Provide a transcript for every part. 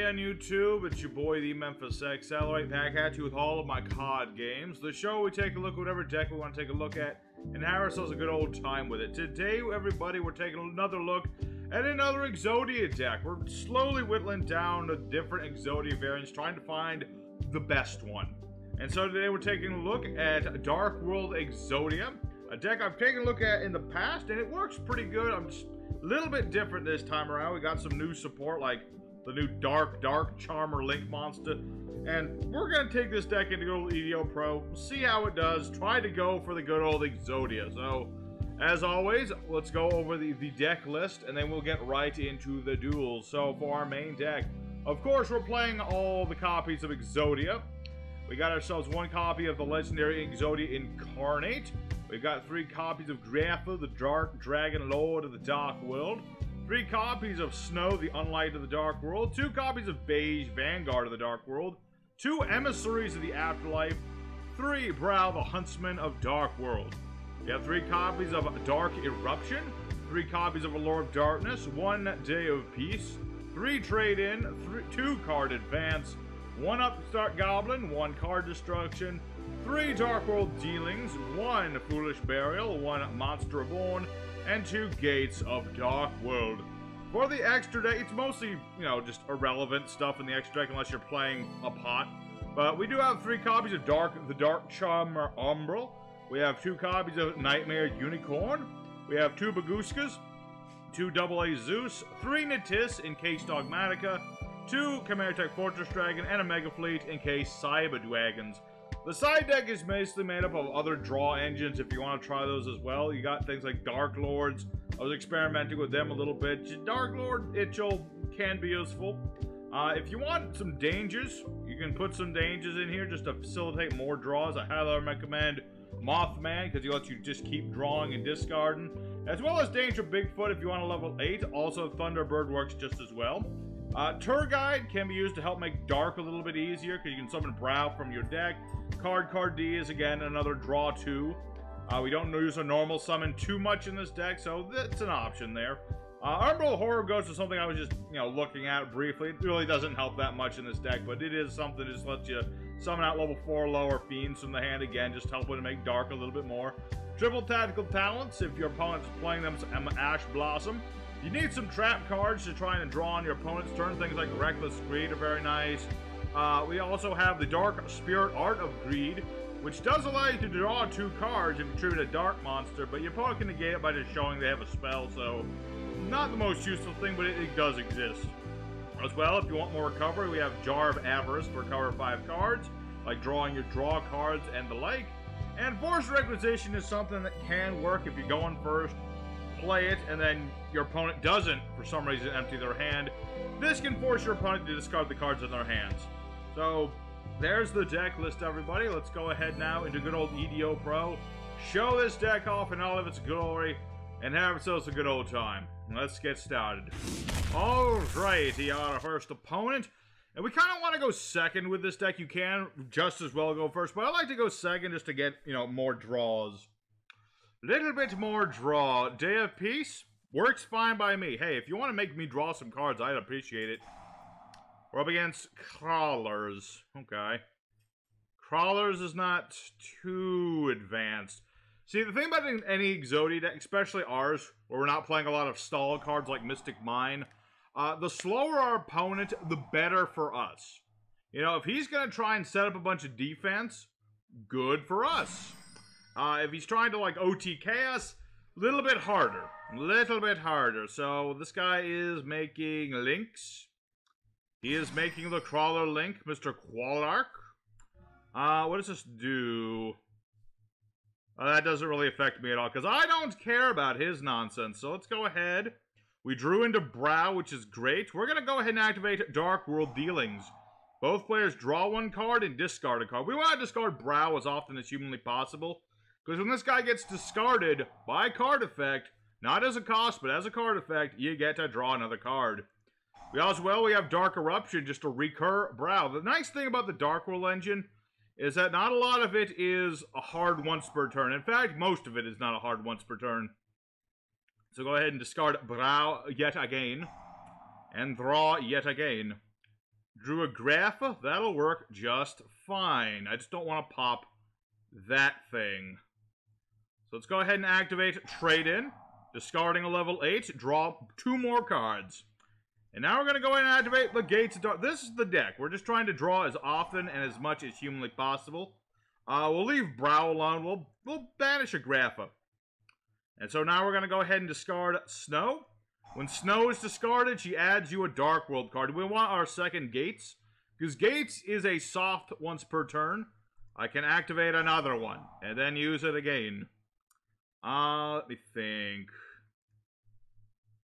on YouTube? It's your boy, the Memphis XL, right back at you with all of my COD games. The show, we take a look at whatever deck we want to take a look at and have ourselves a good old time with it. Today, everybody, we're taking another look at another Exodia deck. We're slowly whittling down the different Exodia variants, trying to find the best one. And so today we're taking a look at Dark World Exodia, a deck I've taken a look at in the past, and it works pretty good. I'm just a little bit different this time around. We got some new support, like the new Dark Charmer Link Monster. And we're going to take this deck into good old EDO Pro, see how it does, try to go for the good old Exodia. So, as always, let's go over the deck list, and then we'll get right into the duels. So, for our main deck, of course, we're playing all the copies of Exodia. We got ourselves one copy of the legendary Exodia Incarnate. We've got 3 copies of Grapha, the Dark Dragon Lord of the Dark World. 3 copies of Snow, the Unlight of the Dark World. 2 copies of Beige, Vanguard of the Dark World. 2 Emissaries of the Afterlife. 3 Brow, the Huntsman of Dark World. We have 3 copies of Dark Eruption. 3 copies of Allure of Darkness. 1 Day of Peace. 3 Trade-In. 2 Card Advance. 1 Upstart Goblin. 1 Card Destruction. 3 Dark World Dealings. 1 Foolish Burial. 1 Monster Reborn. And 2 Gates of Dark World. For the extra deck, it's mostly, you know, just irrelevant stuff in the extra deck unless you're playing a pot. But we do have 3 copies of the Dark Charmer Umbral. We have 2 copies of Nightmare Unicorn. We have 2 Baguskas, 2 AA Zeus, 3 Natis in case Dogmatica, 2 Chimeratech Fortress Dragon, and a Mega Fleet in case Cyber Dragons. The side deck is basically made up of other draw engines if you want to try those as well. You got things like Dark Lords. I was experimenting with them a little bit. Dark Lord Itchel can be useful. If you want some dangers, you can put some dangers in here just to facilitate more draws. I highly recommend Mothman because he lets you just keep drawing and discarding. As well as Danger Bigfoot if you want to level 8. Also, Thunderbird works just as well. Tour Guide can be used to help make Dark a little bit easier because you can summon Brow from your deck. Card D is again another draw 2. We don't use a normal summon too much in this deck, so that's an option there. Umbral Horror Ghost is something I was just, you know, looking at briefly. It really doesn't help that much in this deck, but it is something that just lets you summon out level 4 lower fiends from the hand again, just helping to make Dark a little bit more. Triple Tactical Talents, if your opponent's playing them, Ash Blossom. You need some trap cards to try and draw on your opponent's turn. Things like Reckless Greed are very nice. We also have the Dark Spirit Art of Greed, which does allow you to draw 2 cards and contribute a Dark Monster, but your opponent can negate it by just showing they have a spell, so not the most useful thing, but it does exist. As well, if you want more recovery, we have Jar of Avarice for recover 5 cards, like drawing your draw cards and the like. And Forced Requisition is something that can work if you go in first, play it, and then your opponent doesn't, for some reason, empty their hand. This can force your opponent to discard the cards in their hands. So, there's the deck list, everybody. Let's go ahead now into good old EDO Pro, show this deck off in all of its glory, and have ourselves a good old time. Let's get started. Alrighty, our first opponent. And we kind of want to go second with this deck. You can just as well go first, but I like to go second just to get, you know, more draws. Little bit more draw. Day of Peace works fine by me. Hey, if you want to make me draw some cards, I'd appreciate it. We're up against Crawlers. Okay. Crawlers is not too advanced. See, the thing about any Exodia deck, especially ours, where we're not playing a lot of stall cards like Mystic Mine, the slower our opponent, the better for us. You know, if he's going to try and set up a bunch of defense, good for us. If he's trying to, like, OTK us, little bit harder. Little bit harder. So, this guy is making links. He is making the Crawler Link, Mr. Qualark. What does this do? That doesn't really affect me at all, because I don't care about his nonsense. So let's go ahead. We drew into Brow, which is great. We're going to go ahead and activate Dark World Dealings. Both players draw 1 card and discard a card. We want to discard Brow as often as humanly possible, because when this guy gets discarded by card effect, not as a cost, but as a card effect, you get to draw another card. We have Dark Eruption just to recur Brow. The nice thing about the Dark World engine is that not a lot of it is a hard once per turn. In fact, most of it is not a hard once per turn. So go ahead and discard Brow yet again. And draw yet again. Drew a Grapha. That'll work just fine. I just don't want to pop that thing. So let's go ahead and activate Trade In. Discarding a level 8. Draw 2 more cards. And now we're going to go ahead and activate the Gates of Dark. This is the deck. We're just trying to draw as often and as much as humanly possible. We'll leave Brow alone. We'll banish a Grapha. And so now we're going to go ahead and discard Snow. When Snow is discarded, she adds you a Dark World card. We want our second Gates. Because Gates is a soft once per turn. I can activate another one. And then use it again. Let me think.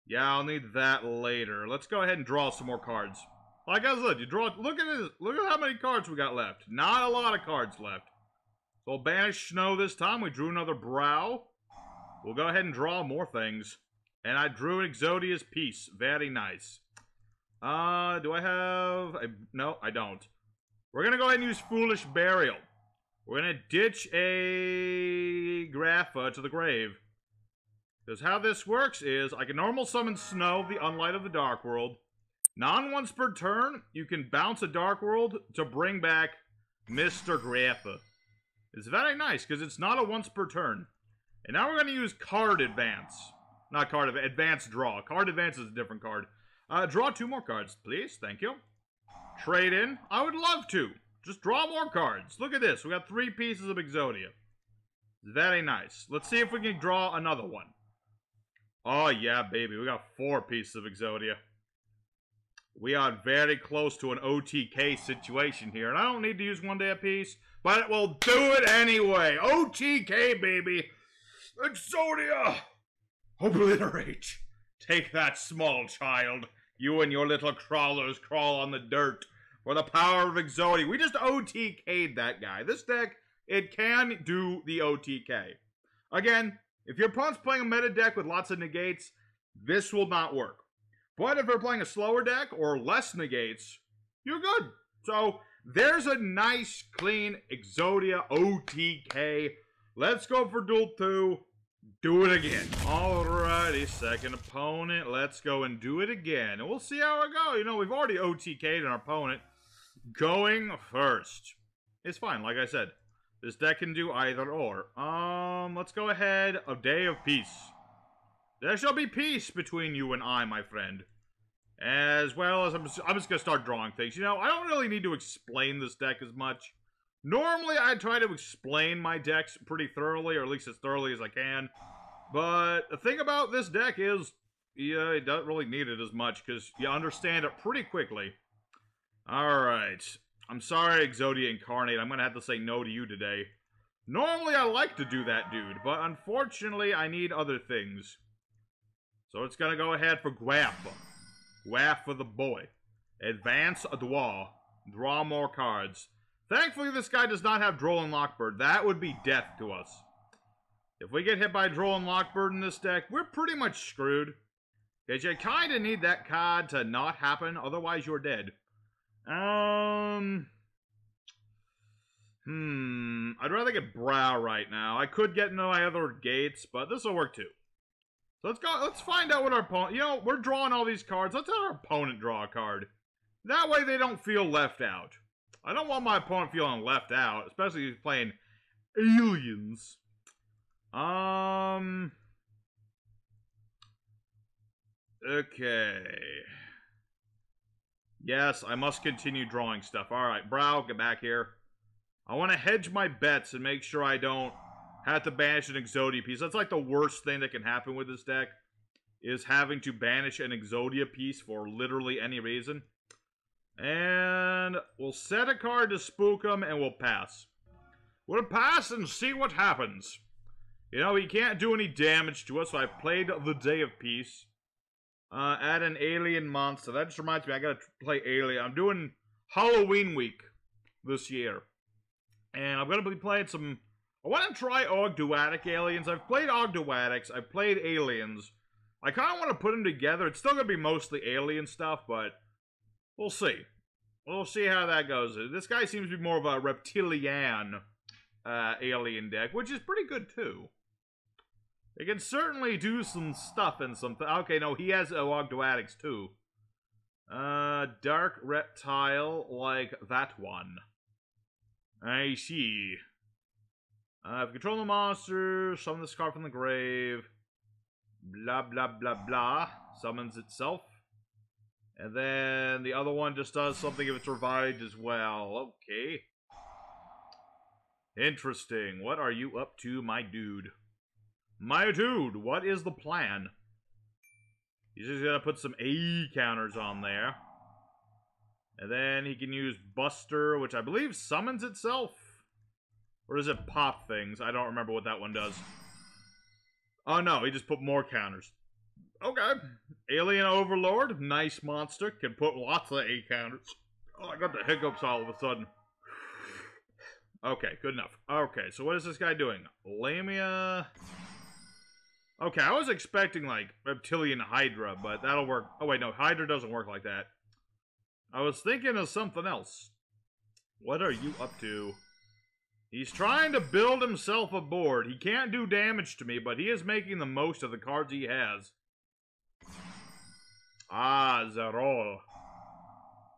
Yeah, I'll need that later. Let's go ahead and draw some more cards. Like I said, you draw. Look at this. Look at how many cards we got left. Not a lot of cards left. So we'll banish Snow this time. We drew another Brow. We'll go ahead and draw more things. And I drew an Exodia's Peace. Very nice. Do I have no, I don't. We're gonna go ahead and use Foolish Burial. We're gonna ditch a Grapha to the grave. Because how this works is, I can normal summon Snow, the Unlight of the Dark World. Non-once per turn, you can bounce a Dark World to bring back Mr. Grapha. It's very nice, because it's not a once per turn. And now we're going to use Card Advance. Not Card Advance, Advance Draw. Card Advance is a different card. Draw 2 more cards, please. Thank you. Trade In. I would love to. Just draw more cards. Look at this. We got 3 pieces of Exodia. Very nice. Let's see if we can draw another one. Oh, yeah, baby. We got 4 pieces of Exodia. We are very close to an OTK situation here. And I don't need to use 1 day apiece, but we'll do it anyway. OTK, baby. Exodia. Obliterate. Take that, small child. You and your little crawlers crawl on the dirt. For the power of Exodia. We just OTK'd that guy. This deck, it can do the OTK. Again, if your opponent's playing a meta deck with lots of negates, this will not work. But if you're playing a slower deck or less negates, you're good. So, there's a nice, clean Exodia OTK. Let's go for duel 2. Do it again. Alrighty, second opponent. Let's go and do it again. And we'll see how it goes. You know, we've already OTK'd an opponent. Going first. It's fine, like I said. This deck can do either or. Let's go ahead. A Day of Peace. There shall be peace between you and I, my friend. As well as I'm just going to start drawing things. You know, I don't really need to explain this deck as much. Normally, I try to explain my decks pretty thoroughly, or at least as thoroughly as I can. But the thing about this deck is, yeah, it doesn't really need it as much, because you understand it pretty quickly. Alright. I'm sorry, Exodia Incarnate. I'm going to have to say no to you today. Normally, I like to do that, dude, but unfortunately, I need other things. So it's going to go ahead for Grapha. Graph for the boy. Advance a Dwa. Draw more cards. Thankfully, this guy does not have Droll and Lockbird. That would be death to us. If we get hit by Droll and Lockbird in this deck, we're pretty much screwed. Because you kind of need that card to not happen, otherwise you're dead. I'd rather get Brow right now. I could get no other Gates, but this will work too. So let's find out what our opponent... You know, we're drawing all these cards. Let's have our opponent draw a card. That way they don't feel left out. I don't want my opponent feeling left out, especially if he's playing aliens. Okay. Yes, I must continue drawing stuff. Alright, Brow, get back here. I want to hedge my bets and make sure I don't have to banish an Exodia piece. That's like the worst thing that can happen with this deck, is having to banish an Exodia piece for literally any reason. And we'll set a card to spook him, and we'll pass. We'll pass and see what happens. You know, he can't do any damage to us, so I played the Day of Peace. Add an alien monster. That just reminds me, I gotta play Alien. I'm doing Halloween week this year. And I'm gonna be playing some... I want to try Ogdoadic aliens. I've played Ogdoadics. I've played aliens. I kind of want to put them together. It's still gonna be mostly alien stuff, but... we'll see. We'll see how that goes. This guy seems to be more of a reptilian alien deck, which is pretty good, too. It can certainly do some stuff and something. Okay, no, he has Ogdoadics, too. Dark reptile like that one. I see. If you control the monster, summon this card from the grave. Blah, blah, blah, blah. Summons itself. And then the other one just does something if it's revived as well. Okay. Interesting. What are you up to, my dude? My dude, what is the plan? He's just gonna put some A counters on there. And then he can use Buster, which I believe summons itself. Or does it pop things? I don't remember what that one does. Oh no, he just put more counters. Okay. Alien Overlord, nice monster. Can put lots of A counters. Oh, I got the hiccups all of a sudden. Okay, good enough. Okay, so what is this guy doing? Lamia. Okay, I was expecting, like, Reptilian Hydra, but that'll work. Oh, wait, no, Hydra doesn't work like that. I was thinking of something else. What are you up to? He's trying to build himself a board. He can't do damage to me, but he is making the most of the cards he has. Ah, Zerol.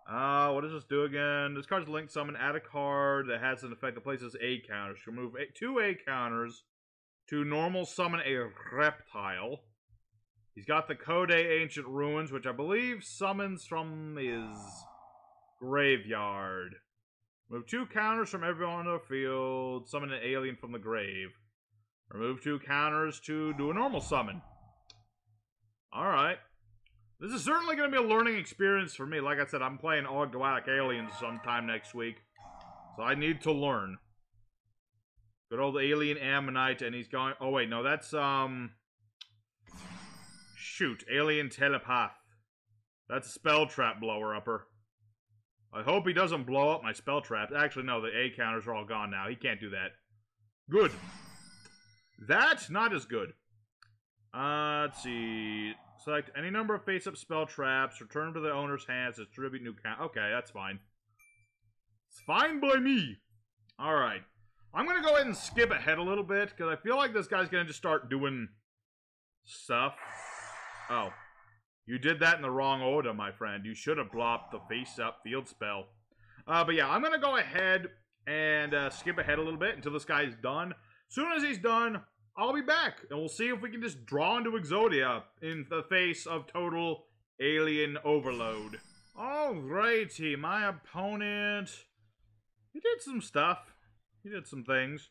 What does this do again? This card's linked summon. Add a card that has an effect that places A counters. Remove 2 A counters to normal summon a reptile. He's got the Code Ancient Ruins, which I believe summons from his graveyard. Remove 2 counters from everyone on the field. Summon an alien from the grave. Remove 2 counters to do a normal summon. Alright. This is certainly going to be a learning experience for me. Like I said, I'm playing Galactic Aliens sometime next week. So I need to learn. Good old Alien Ammonite, and he's going... Oh, wait, no, that's, Shoot, Alien Telepath. That's a spell trap blower-upper. I hope he doesn't blow up my spell traps. Actually, no, the A counters are all gone now. He can't do that. Good. That's not as good. Let's see... Select any number of face-up spell traps, return to the owner's hands, distribute new count. Okay, that's fine. It's fine by me. Alright. I'm going to go ahead and skip ahead a little bit, because I feel like this guy's going to just start doing stuff. Oh. You did that in the wrong order, my friend. You should have blocked the face-up field spell. But yeah, I'm going to go ahead and skip ahead a little bit until this guy's done. As soon as he's done... I'll be back, and we'll see if we can just draw into Exodia in the face of total alien overload. Alrighty, my opponent... He did some stuff. He did some things.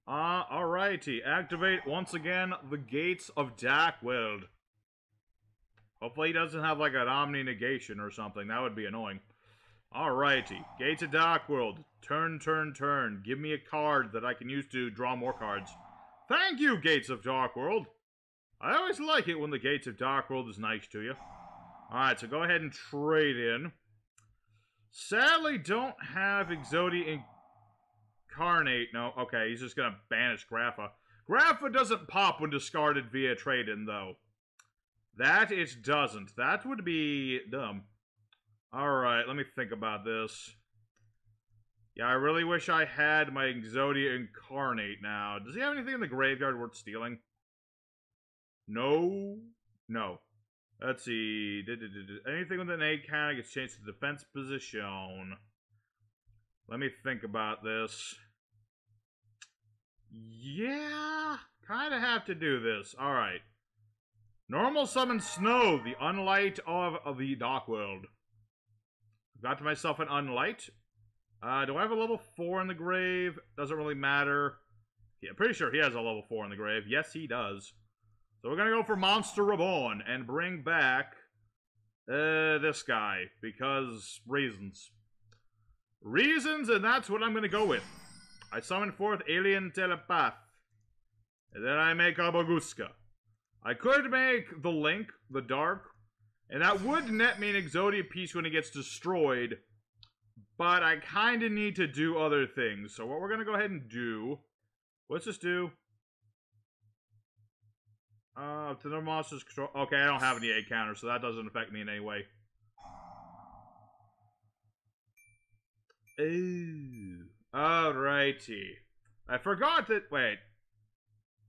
Alrighty, activate once again the Gates of Darkworld. Hopefully he doesn't have like an Omni Negation or something. That would be annoying. Alrighty, Gates of Darkworld. Turn, turn, turn. Give me a card that I can use to draw more cards. Thank you, Gates of Darkworld. I always like it when the Gates of Darkworld is nice to you. Alright, so go ahead and trade in. Sadly, don't have Exodia Incarnate. No, okay, he's just gonna banish Grapha. Grapha doesn't pop when discarded via trade-in, though. That it doesn't. That would be dumb. Alright, let me think about this. Yeah, I really wish I had my Exodia Incarnate now. Does he have anything in the graveyard worth stealing? No. No. Let's see. Anything with an A counter gets changed to defense position. Let me think about this. Yeah, kind of have to do this. Alright. Normal summon Snow, the Unlight of the Darkworld. Got to myself an Unlight. Do I have a level 4 in the grave? Doesn't really matter. Yeah, I'm pretty sure he has a level 4 in the grave. Yes, he does. So we're gonna go for Monster Reborn and bring back this guy, because reasons. Reasons, and that's what I'm gonna go with. I summon forth Alien Telepath. And then I make Abaguska. I could make the Link, the Dark, and that would net me an Exodia piece when it gets destroyed. But I kind of need to do other things. So what we're going to go ahead and do... What's this do? To the monster's control... Okay, I don't have any A counter, so that doesn't affect me in any way. Ooh. Alrighty. I forgot that... Wait.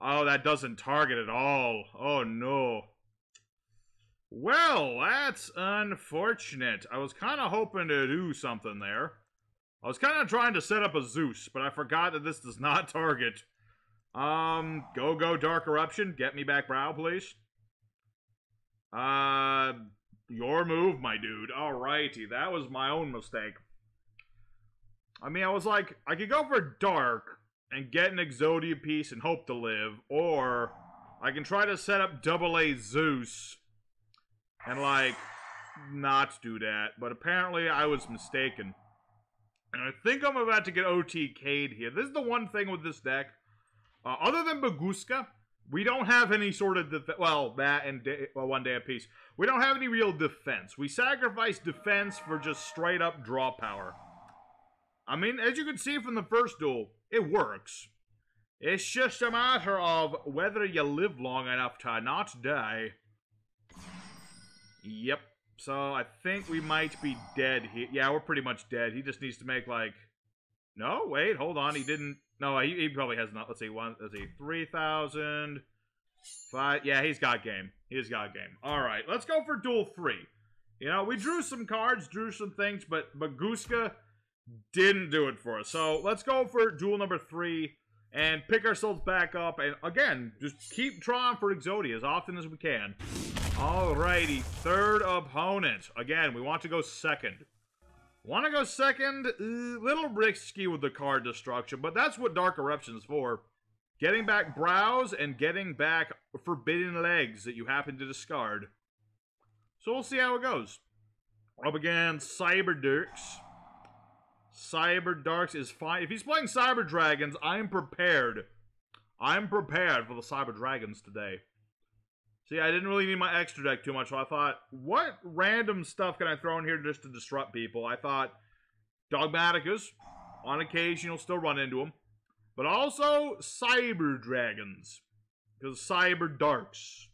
Oh, that doesn't target at all. Oh, no. Well, that's unfortunate. I was kind of hoping to do something there. I was kind of trying to set up a Zeus, but I forgot that this does not target. Go Dark Eruption. Get me back Brow, please. Your move, my dude. Alrighty, that was my own mistake. I mean, I was like, I could go for Dark and get an Exodia piece and hope to live, or I can try to set up AA Zeus and, like, not do that. But apparently I was mistaken. And I think I'm about to get OTK'd here. This is the one thing with this deck. Other than Baguska, we don't have any sort of defense. Well, that and one day apiece. We don't have any real defense. We sacrifice defense for just straight up draw power. I mean, as you can see from the first duel, it works. It's just a matter of whether you live long enough to not die. Yep. So, I think we might be dead here. Yeah, we're pretty much dead. He just needs to make, like... No, wait, hold on. He didn't... No, he probably has not. Let's see, 3,000... 5... Yeah, he's got game. He's got game. Alright, let's go for duel 3. You know, we drew some cards, drew some things, but Baguska didn't do it for us. So, let's go for duel number 3 and pick ourselves back up. And, again, just keep trying for Exodia as often as we can. Alrighty, third opponent. Again, we want to go second. Want to go second? Little risky with the card destruction, but that's what Dark Eruption is for. Getting back Brows and getting back Forbidden Legs that you happen to discard. So we'll see how it goes. Up against Cyber Darks. Cyber Darks is fine. If he's playing Cyber Dragons, I'm prepared. I'm prepared for the Cyber Dragons today. See, I didn't really need my extra deck too much, so I thought, what random stuff can I throw in here just to disrupt people? I thought, Dogmaticus, on occasion you'll still run into them, but also Cyber Dragons, because Cyber Darks.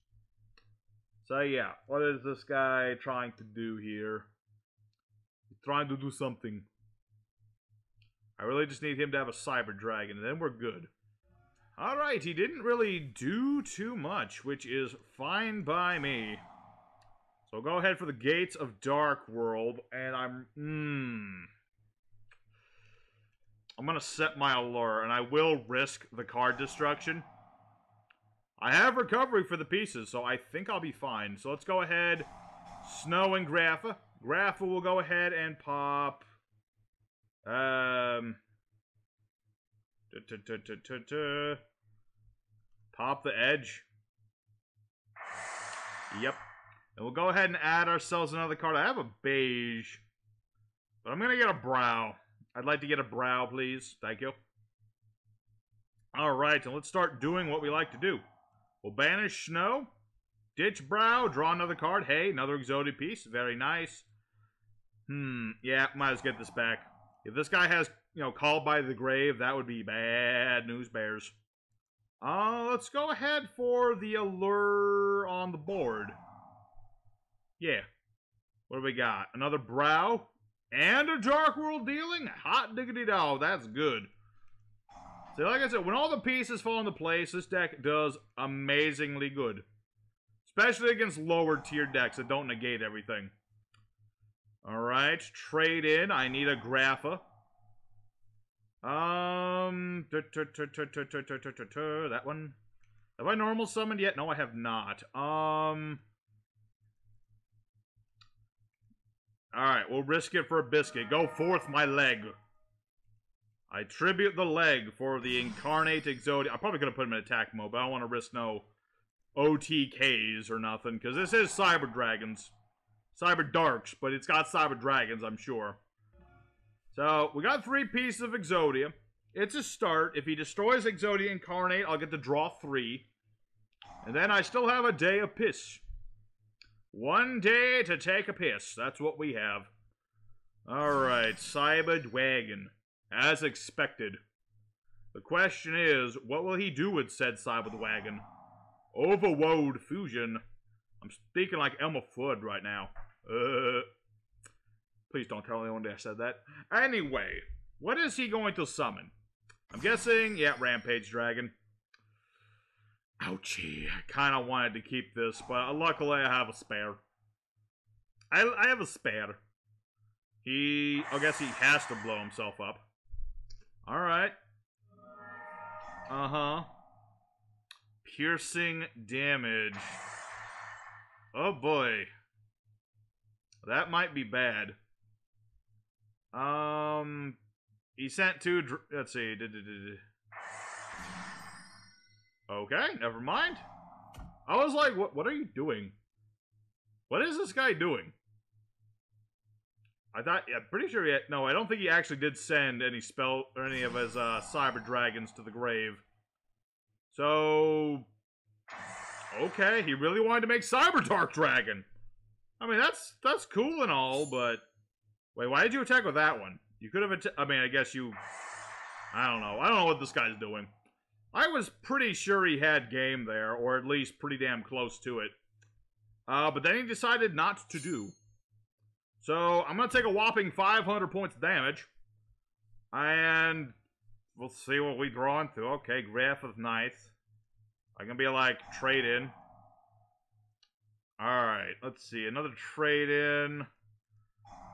So yeah, what is this guy trying to do here? He's trying to do something. I really just need him to have a Cyber Dragon, and then we're good. Alright, he didn't really do too much, which is fine by me. So go ahead for the Gates of Dark World, and I'm gonna set my allure, and I will risk the card destruction. I have recovery for the pieces, so I think I'll be fine. So let's go ahead, Snow and Grapha. Grapha will go ahead and pop... Pop the Edge. Yep. And we'll go ahead and add ourselves another card. I have a Beige, but I'm gonna get a Brow. I'd like to get a Brow, please. Thank you. Alright, and let's start doing what we like to do. We'll banish Snow, ditch Brow, draw another card. Hey, another Exodia piece. Very nice. Yeah, might as well get this back. If this guy has, you know, Called by the Grave, that would be bad news bears. Let's go ahead for the allure on the board. Yeah. What do we got? Another Brow and a Dark World Dealing? Hot diggity dog, that's good. See, like I said, when all the pieces fall into place, this deck does amazingly good. Especially against lower tier decks that don't negate everything. Alright, trade in. I need a Grapha. That one. Have I normal summoned yet? No, I have not. Alright, we'll risk it for a biscuit. Go forth, my leg. I tribute the leg for the Incarnate Exodia. I'm probably going to put him in attack mode, but I don't want to risk no OTKs or nothing, because this is Cyber Dragons. Cyber Darks, but it's got Cyber Dragons, I'm sure. So, we got 3 pieces of Exodia. It's a start. If he destroys Exodia Incarnate, I'll get to draw 3. And then I still have a day of piss. 1 day to take a piss. That's what we have. Alright, Cyber Dragon. As expected. The question is, what will he do with said Cyber Dragon? Overworld Fusion. I'm speaking like Elmer Fudd right now. Please don't tell anyone that I said that. Anyway, what is he going to summon? I'm guessing, yeah, Rampage Dragon. Ouchie. I kind of wanted to keep this, but luckily I have a spare. I have a spare. I guess he has to blow himself up. Alright. Uh-huh. Piercing damage. Oh boy. That might be bad. He sent two... Let's see. Okay, never mind. I was like, what are you doing? What is this guy doing? I'm pretty sure he had, no, I don't think he actually did send any spell or any of his cyber dragons to the grave. So, okay, he really wanted to make Cyber Dark Dragon. I mean, that's cool and all, but wait, why did you attack with that one? You could have I mean, I guess you, I don't know what this guy's doing. I was pretty sure he had game there, or at least pretty damn close to it. But then he decided not to do. So, I'm going to take a whopping 500 points of damage. And we'll see what we draw into. Okay, Graph of Ninth. I can be like, trade in. Alright, let's see. Another trade in.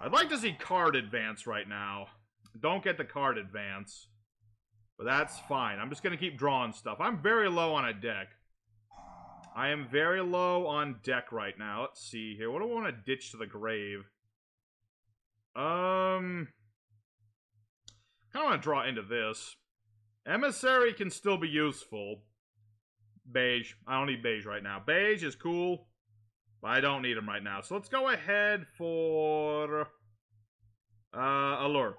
I'd like to see card advance right now. Don't get the card advance. But that's fine. I'm just going to keep drawing stuff. I'm very low on a deck. I am very low on deck right now. Let's see here. What do I want to ditch to the grave? Kind of want to draw into this. Emissary can still be useful. Beige. I don't need beige right now. Beige is cool, but I don't need him right now. So let's go ahead for Allure.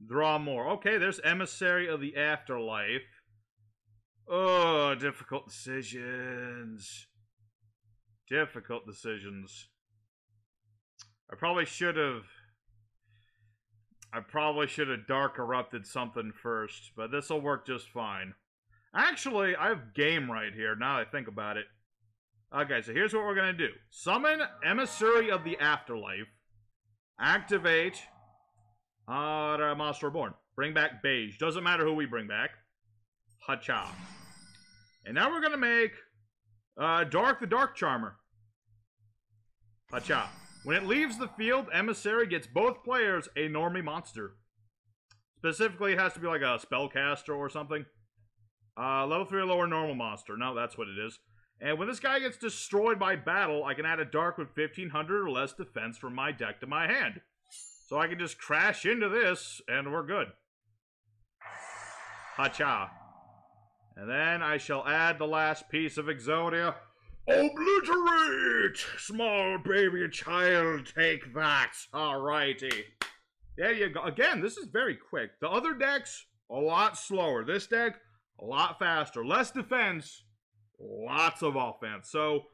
Draw more. Okay, there's Emissary of the Afterlife. Oh, difficult decisions. Difficult decisions. I probably should have Dark Erupted something first, but this will work just fine. Actually, I have game right here, now that I think about it. Okay, so here's what we're going to do. Summon Emissary of the Afterlife. Activate Monster Reborn. Bring back Beige. Doesn't matter who we bring back. Hacha. And now we're going to make Dark the Dark Charmer. Hacha. When it leaves the field, Emissary gets both players a normie monster. Specifically, it has to be like a spellcaster or something. Level 3 or lower normal monster. No, that's what it is. And when this guy gets destroyed by battle, I can add a dark with 1500 or less defense from my deck to my hand. So I can just crash into this, and we're good. Hacha. And then I shall add the last piece of Exodia. Obliterate! Small baby child, take that. Alrighty. There you go. Again, this is very quick. The other decks, a lot slower. This deck, a lot faster. Less defense, lots of offense. So,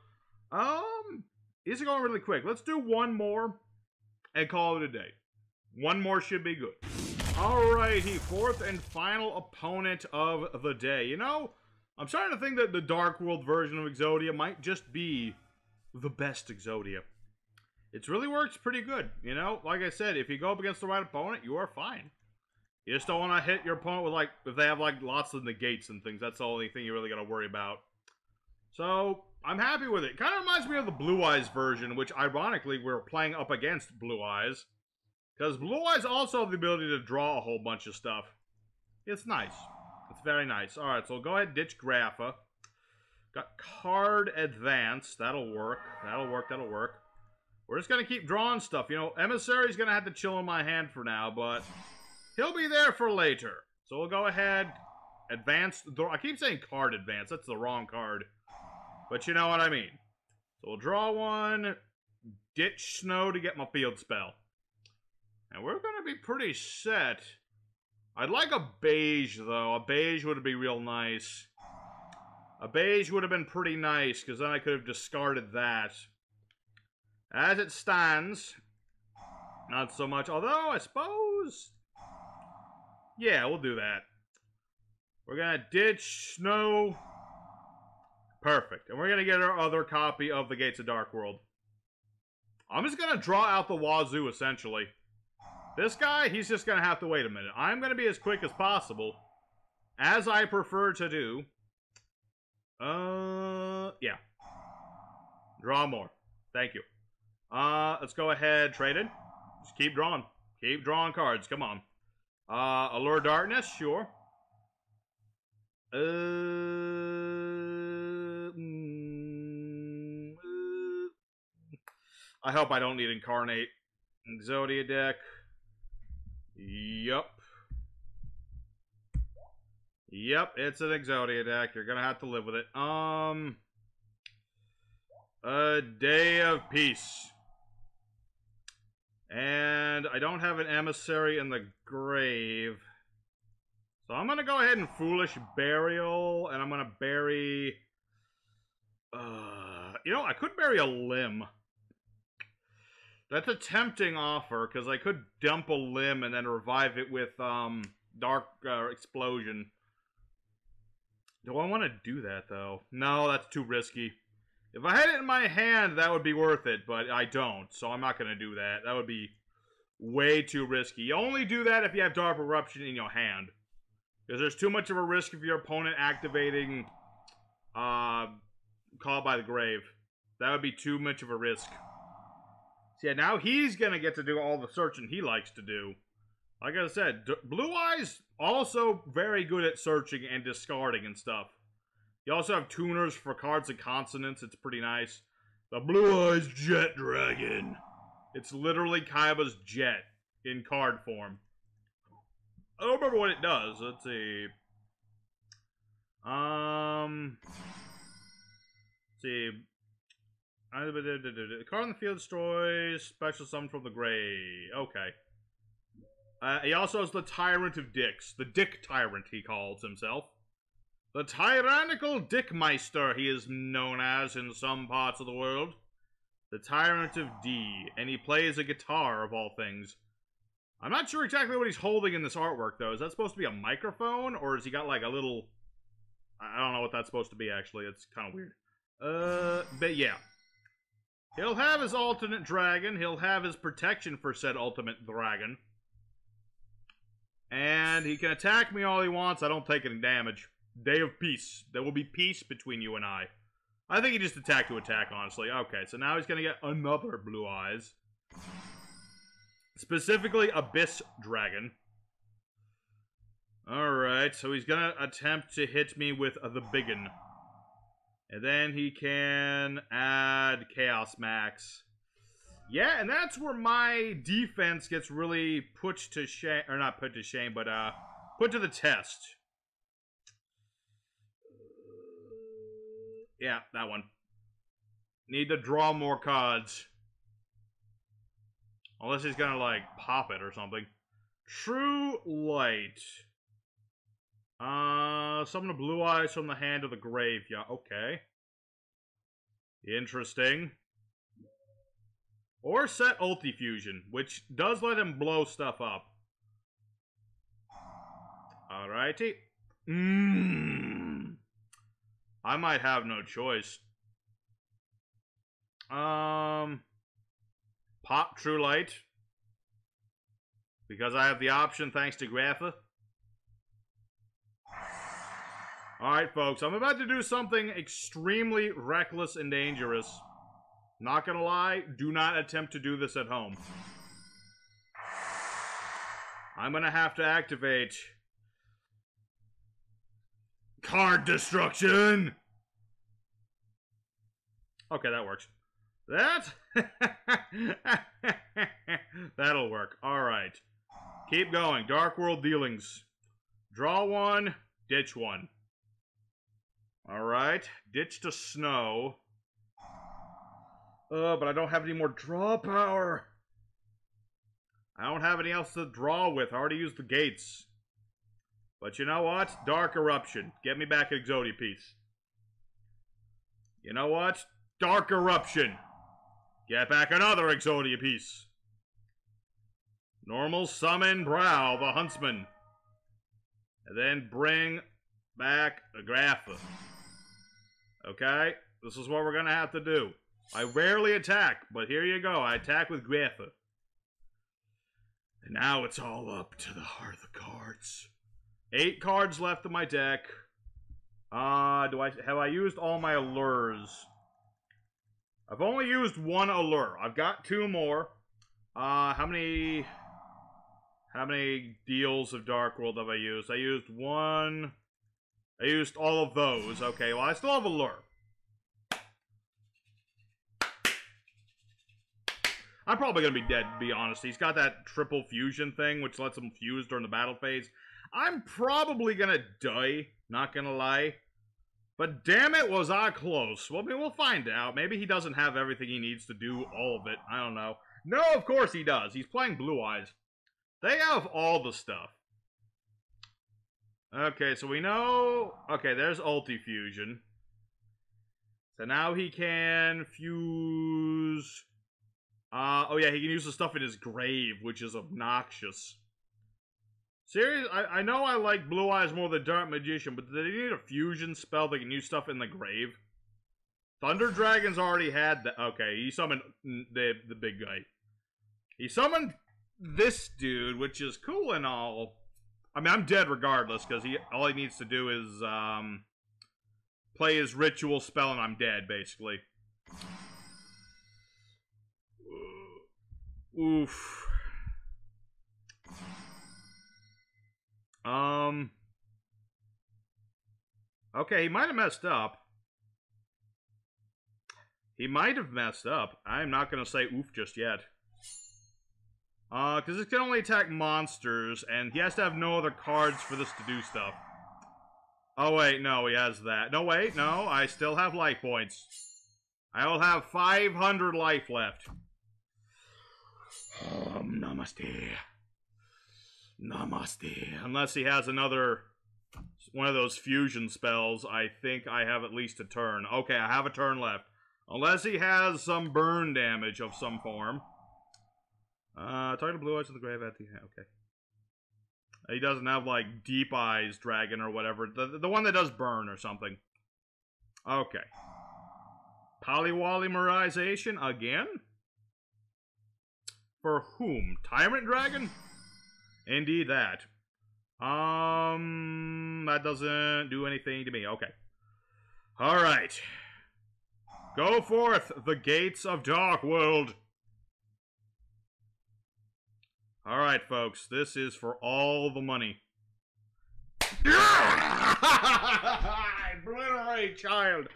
these are going really quick. Let's do one more and call it a day. One more should be good. Alrighty, fourth and final opponent of the day. You know, I'm starting to think that the Dark World version of Exodia might just be the best Exodia. It really works pretty good, you know? Like I said, if you go up against the right opponent, you are fine. You just don't want to hit your opponent with, like, if they have, like, lots of negates and things. That's the only thing you really got to worry about. So, I'm happy with it. Kind of reminds me of the Blue Eyes version, which, ironically, we're playing up against Blue Eyes. Because Blue Eyes also have the ability to draw a whole bunch of stuff. It's nice. It's very nice. Alright, so we'll go ahead and ditch Grapha. Got Card Advance. That'll work. That'll work. That'll work. We're just going to keep drawing stuff. You know, Emissary's going to have to chill in my hand for now, but he'll be there for later. So we'll go ahead. Advance. I keep saying Card Advance. That's the wrong card. But you know what I mean. So we'll draw one. Ditch Snow to get my field spell. And we're going to be pretty set. I'd like a beige, though. A beige would be real nice. A beige would have been pretty nice, because then I could have discarded that. As it stands, not so much. Although, I suppose... yeah, we'll do that. We're going to ditch Snow. Perfect. And we're going to get our other copy of the Gates of Dark World. I'm just going to draw out the wazoo, essentially. This guy, he's just going to have to wait a minute. I'm going to be as quick as possible, as I prefer to do. Yeah. Draw more. Thank you. Let's go ahead, trade it. Just keep drawing. Keep drawing cards. Come on. Allure Darkness, sure. I hope I don't need Incarnate. Exodia deck. Yup. Yep, it's an Exodia deck. You're gonna have to live with it. A Day of Peace. And I don't have an Emissary in the grave. So I'm gonna go ahead and Foolish Burial, and I'm gonna bury... you know, I could bury a Limb. That's a tempting offer, because I could dump a Limb and then revive it with, Dark Explosion. Do I want to do that, though? No, that's too risky. If I had it in my hand, that would be worth it, but I don't, so I'm not going to do that. That would be way too risky. You only do that if you have Dark Eruption in your hand. Because there's too much of a risk of your opponent activating Call by the Grave. That would be too much of a risk. So yeah, now he's going to get to do all the searching he likes to do. Like I said, Blue Eyes also very good at searching and discarding and stuff. You also have tuners for cards and consonants. It's pretty nice. The Blue Eyes Jet Dragon. It's literally Kaiba's jet in card form. I don't remember what it does. Let's see. Let's see. The card on the field destroys special summon from the grave. Okay. He also has the Tyrant of Dicks. The Dick Tyrant, he calls himself. The Tyrannical Dickmeister, he is known as in some parts of the world. The Tyrant of D. And he plays a guitar, of all things. I'm not sure exactly what he's holding in this artwork, though. Is that supposed to be a microphone? Or has he got, like, a little... I don't know what that's supposed to be, actually. It's kind of weird. But yeah. He'll have his alternate dragon. He'll have his protection for said ultimate dragon. And he can attack me all he wants. I don't take any damage. Day of Peace. There will be peace between you and I. I think he just attacked to attack, honestly. Okay, so now he's going to get another Blue Eyes. Specifically, Abyss Dragon. Alright, so he's going to attempt to hit me with the Biggin. And then he can add Chaos Max. Yeah, and that's where my defense gets really put to shame, or not put to shame, but put to the test. Yeah, that one. Need to draw more cards. Unless he's gonna, like, pop it or something. True Light. Summon a Blue Eyes from the hand of the grave. Yeah, okay. Interesting. Or set Ultifusion, which does let him blow stuff up. Alrighty. I might have no choice. Pop True Light. Because I have the option thanks to Grapha. Alright, folks. I'm about to do something extremely reckless and dangerous. Not gonna lie, do not attempt to do this at home. I'm gonna have to activate card destruction! Okay, that works. That'll work. Alright. Keep going. Dark World Dealings. Draw one, ditch one. Alright. Ditch to Snow. But I don't have any more draw power. I don't have any else to draw with. I already used the gates. But you know what? Dark Eruption. Get me back Exodia Piece. You know what? Dark Eruption. Get back another Exodia Piece. Normal summon Brow, the Huntsman. And then bring back the Grapha. Okay? This is what we're gonna have to do. I rarely attack, but here you go. I attack with Grapha. And now it's all up to the heart of the cards. 8 cards left in my deck. Have I used all my allures? I've only used one allure. I've got 2 more. How many deals of Dark World have I used? I used 1. I used all of those. Okay, well, I still have allure. I'm probably gonna be dead, to be honest. He's got that triple fusion thing, which lets him fuse during the battle phase. I'm probably gonna die, not gonna lie. But damn it, was I close. Well, I mean, we'll find out. Maybe he doesn't have everything he needs to do all of it. I don't know. No, of course he does. He's playing Blue Eyes. They have all the stuff. Okay, so we know... Okay, there's Ulti Fusion. So now he can fuse... oh yeah, he can use the stuff in his grave, which is obnoxious. Seriously, I know I like Blue Eyes more than Dark Magician, but do they need a fusion spell that can use stuff in the grave? Thunder Dragon's already had that. Okay, he summoned the big guy. He summoned this dude, which is cool and all. I mean, I'm dead regardless, because all he needs to do is play his ritual spell and I'm dead, basically. Oof. Okay, he might have messed up. He might have messed up. I'm not gonna say oof just yet. Because it can only attack monsters, and he has to have no other cards for this to do stuff. Oh, wait, no, he has that. No, wait, no, I still have life points. I will have 500 life left. Namaste. Namaste. Unless he has another... one of those fusion spells, I think I have at least a turn. Okay, I have a turn left. Unless he has some burn damage of some form. Target Blue Eyes in the grave at the... Okay. He doesn't have, like, Deep Eyes Dragon or whatever. The one that does burn or something. Okay. Polywolymerization again? For whom? Tyrant Dragon? Indeed that. That doesn't do anything to me. Okay. Alright. Go forth, the gates of Dark World. Alright, folks. This is for all the money. Obliterate, child.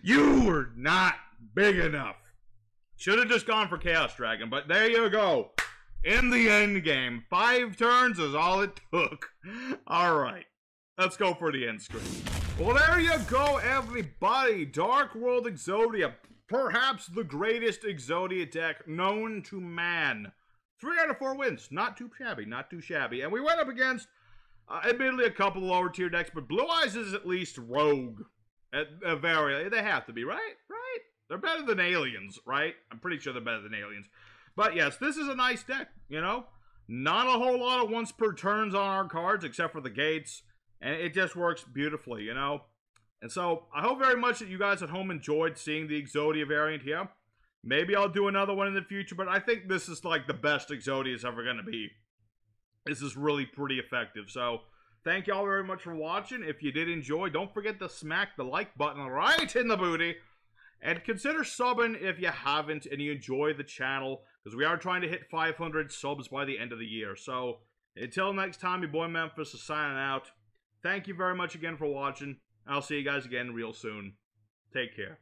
You were not big enough. Should have just gone for Chaos Dragon, but there you go. In the end game, 5 turns is all it took. Alright, let's go for the end screen. Well, there you go, everybody. Dark World Exodia, perhaps the greatest Exodia deck known to man. 3 out of 4 wins, not too shabby, not too shabby. And we went up against, admittedly, a couple of lower tier decks, but Blue Eyes is at least rogue. They have to be, right? Right? They're better than aliens, right? I'm pretty sure they're better than aliens. But yes, this is a nice deck, you know? Not a whole lot of once per turns on our cards, except for the gates. And it just works beautifully, you know? And so, I hope very much that you guys at home enjoyed seeing the Exodia variant here. Maybe I'll do another one in the future, but I think this is like the best Exodia is ever going to be. This is really pretty effective. So, thank y'all very much for watching. If you did enjoy, don't forget to smack the like button right in the booty. And consider subbing if you haven't and you enjoy the channel, because we are trying to hit 500 subs by the end of the year. So, until next time, your boy Memphis is signing out. Thank you very much again for watching. I'll see you guys again real soon. Take care.